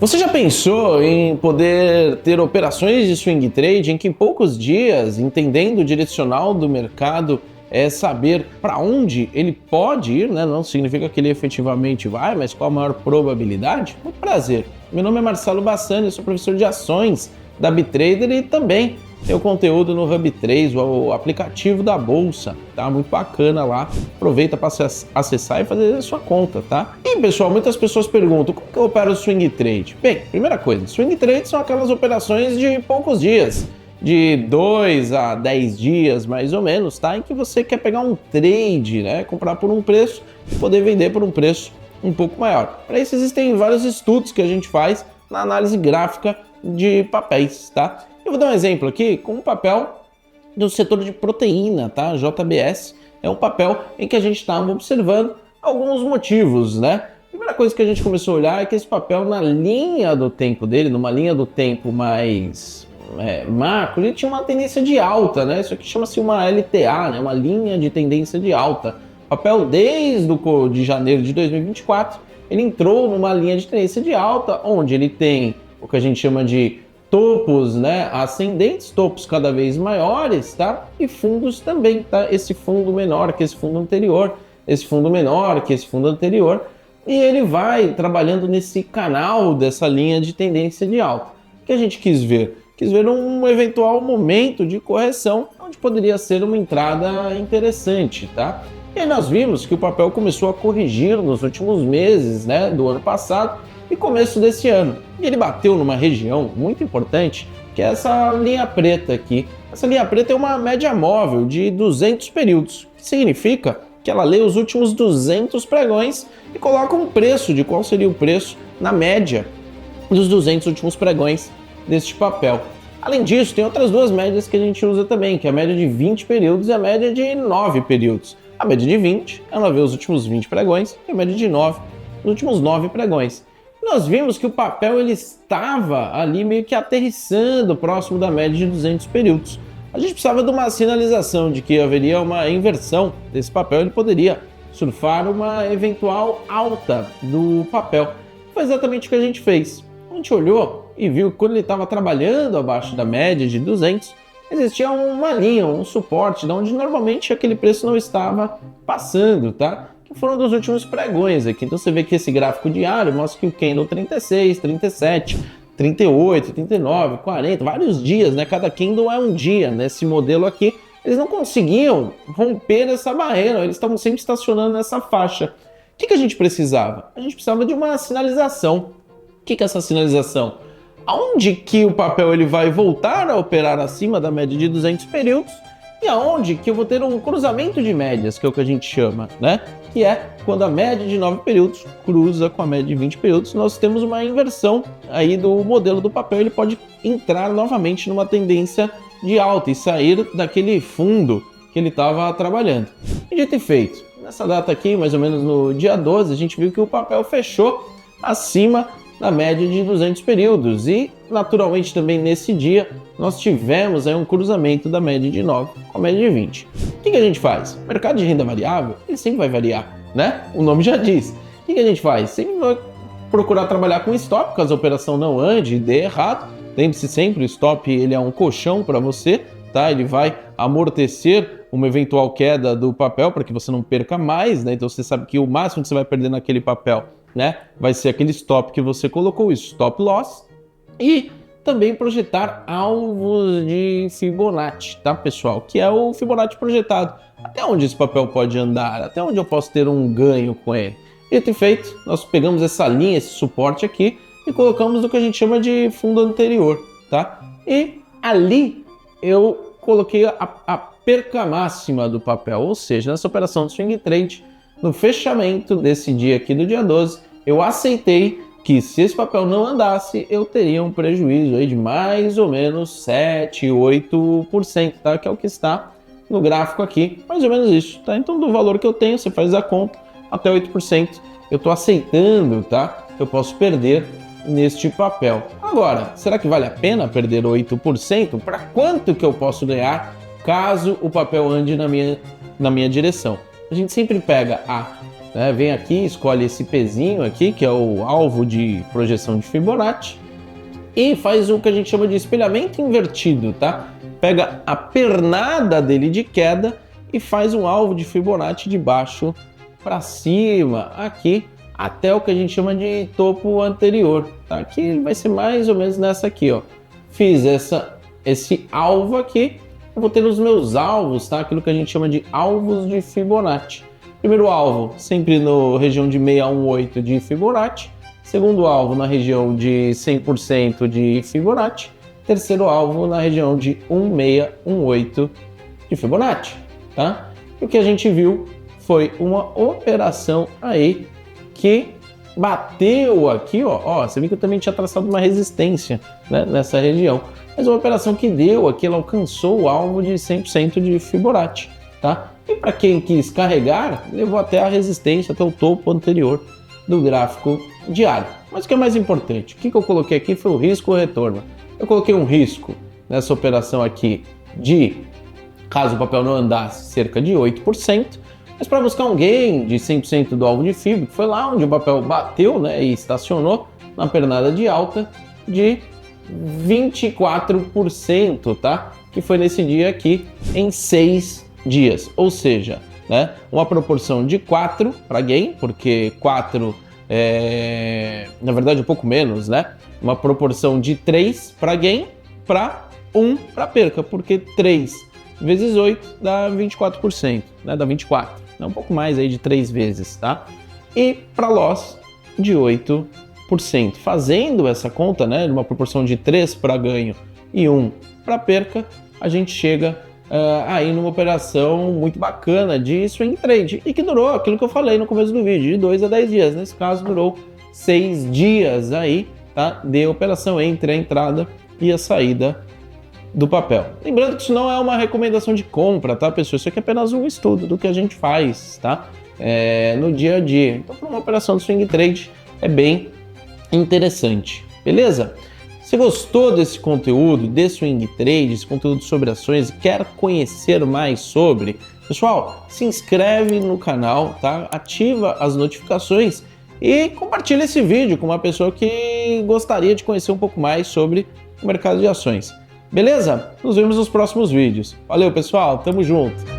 Você já pensou em poder ter operações de swing trade em que em poucos dias, entendendo o direcional do mercado, saber para onde ele pode ir, né? Não significa que ele efetivamente vai, mas qual a maior probabilidade? Muito prazer. Meu nome é Marcelo Bassani, eu sou professor de ações da Bitrader e também tenho conteúdo no Hub3, o aplicativo da bolsa, tá? Muito bacana lá. Aproveita para acessar e fazer a sua conta, tá? E pessoal, muitas pessoas perguntam, como que eu opero o swing trade? Bem, primeira coisa, swing trade são aquelas operações de poucos dias, de 2 a 10 dias mais ou menos, tá? Em que você quer pegar um trade, né? Comprar por um preço e poder vender por um preço um pouco maior. Para isso existem vários estudos que a gente faz na análise gráfica de papéis, tá? Eu vou dar um exemplo aqui com um papel do setor de proteína, tá? JBS é um papel em que a gente estava observando alguns motivos, né? A primeira coisa que a gente começou a olhar é que esse papel na linha do tempo dele, numa linha do tempo mais macro, ele tinha uma tendência de alta, né? Isso aqui chama-se uma LTA, né? Uma linha de tendência de alta. O papel desde de janeiro de 2024, ele entrou numa linha de tendência de alta, onde ele tem o que a gente chama de topos, né, ascendentes, topos cada vez maiores, tá? E fundos também, tá? Esse fundo menor que esse fundo anterior, esse fundo menor que esse fundo anterior, e ele vai trabalhando nesse canal dessa linha de tendência de alta. O que a gente quis ver? Quis ver um eventual momento de correção, onde poderia ser uma entrada interessante, tá? E aí nós vimos que o papel começou a corrigir nos últimos meses, né, do ano passado, e começo desse ano. E ele bateu numa região muito importante, que é essa linha preta aqui. Essa linha preta é uma média móvel de 200 períodos, que significa que ela lê os últimos 200 pregões e coloca um preço de qual seria o preço na média dos 200 últimos pregões deste papel. Além disso, tem outras duas médias que a gente usa também, que é a média de 20 períodos e a média de 9 períodos. A média de 20, ela vê os últimos 20 pregões, e a média de 9, os últimos 9 pregões. Nós vimos que o papel ele estava ali meio que aterrissando próximo da média de 200 períodos. A gente precisava de uma sinalização de que haveria uma inversão desse papel, ele poderia surfar uma eventual alta do papel. Foi exatamente o que a gente fez. A gente olhou e viu que quando ele estava trabalhando abaixo da média de 200, existia uma linha, um suporte, de onde normalmente aquele preço não estava passando, tá? Que foram dos últimos pregões aqui. Então você vê que esse gráfico diário mostra que o candle 36, 37, 38, 39, 40, vários dias, né? Cada candle é um dia nesse modelo aqui. Eles não conseguiam romper essa barreira, eles estavam sempre estacionando nessa faixa. O que a gente precisava? A gente precisava de uma sinalização. O que é essa sinalização? Aonde que o papel ele vai voltar a operar acima da média de 200 períodos e aonde que eu vou ter um cruzamento de médias, que é o que a gente chama, né? Que é quando a média de 9 períodos cruza com a média de 20 períodos, nós temos uma inversão aí do modelo do papel, ele pode entrar novamente numa tendência de alta e sair daquele fundo que ele estava trabalhando. E dito e feito, nessa data aqui, mais ou menos no dia 12, a gente viu que o papel fechou acima da média de 200 períodos e, naturalmente, também nesse dia, nós tivemos aí um cruzamento da média de 9 com a média de 20. O que a gente faz? O mercado de renda variável, ele sempre vai variar, né? O nome já diz. O que a gente faz? Sempre vai procurar trabalhar com stop, caso a operação não ande e dê errado. Lembre-se sempre, o stop ele é um colchão para você, tá? Ele vai amortecer uma eventual queda do papel para que você não perca mais, né? Então você sabe que o máximo que você vai perder naquele papel, né, vai ser aquele stop que você colocou, o stop loss, e também projetar alvos de Fibonacci, tá, pessoal? Que é o Fibonacci projetado. Até onde esse papel pode andar? Até onde eu posso ter um ganho com ele? Dito e feito, nós pegamos essa linha, esse suporte aqui, e colocamos o que a gente chama de fundo anterior, tá? E ali eu coloquei a perca máxima do papel, ou seja, nessa operação de swing trade, no fechamento desse dia aqui do dia 12, eu aceitei que se esse papel não andasse, eu teria um prejuízo aí de mais ou menos 7, 8%, tá? Que é o que está no gráfico aqui, mais ou menos isso, tá? Então do valor que eu tenho, você faz a conta, até 8%, eu estou aceitando, tá? Eu posso perder neste papel. Agora, será que vale a pena perder 8%? Para quanto que eu posso ganhar caso o papel ande na minha direção? A gente sempre pega a né? Vem aqui, escolhe esse pezinho aqui, que é o alvo de projeção de Fibonacci, e faz o que a gente chama de espelhamento invertido, tá? Pega a pernada dele de queda e faz um alvo de Fibonacci de baixo para cima, aqui, até o que a gente chama de topo anterior, tá? Aqui ele vai ser mais ou menos nessa aqui, ó. Fiz esse alvo aqui, eu vou ter os meus alvos, tá? Aquilo que a gente chama de alvos de Fibonacci. Primeiro alvo, sempre na região de 618 de Fibonacci. Segundo alvo, na região de 100% de Fibonacci. Terceiro alvo, na região de 1618 de Fibonacci, tá? E o que a gente viu foi uma operação aí que bateu aqui, ó, você viu que eu também tinha traçado uma resistência, né, nessa região. Mas uma operação que deu aqui, ela alcançou o alvo de 100% de Fibonacci, tá? E para quem quis carregar, levou até a resistência, até o topo anterior do gráfico diário. Mas o que é mais importante, o que eu coloquei aqui foi o risco ou retorno. Eu coloquei um risco nessa operação aqui de, caso o papel não andasse, cerca de 8%, mas para buscar um gain de 100% do alvo de FIB, que foi lá onde o papel bateu, né, e estacionou na pernada de alta de 24%, tá? Que foi nesse dia aqui em 6 dias, ou seja, né, uma proporção de 4 para gain, porque 4 na verdade um pouco menos, né? Uma proporção de 3 para gain para 1 para perca, porque 3 vezes 8 dá 24%, né? Dá 24, dá um pouco mais aí de 3 vezes, tá? E para loss de 8%. Fazendo essa conta, né, de uma proporção de 3 para ganho e 1 para perca, a gente chega aí numa operação muito bacana de swing trade e que durou aquilo que eu falei no começo do vídeo, de 2 a 10 dias. Nesse caso durou 6 dias aí, tá? De operação entre a entrada e a saída do papel. Lembrando que isso não é uma recomendação de compra, tá, pessoal? Isso aqui é apenas um estudo do que a gente faz, tá? No dia a dia. Então, para uma operação de swing trade é bem interessante, beleza? Se gostou desse conteúdo, desse swing trade, esse conteúdo sobre ações e quer conhecer mais sobre, pessoal, se inscreve no canal, tá? Ativa as notificações e compartilha esse vídeo com uma pessoa que gostaria de conhecer um pouco mais sobre o mercado de ações. Beleza? Nos vemos nos próximos vídeos. Valeu, pessoal. Tamo junto.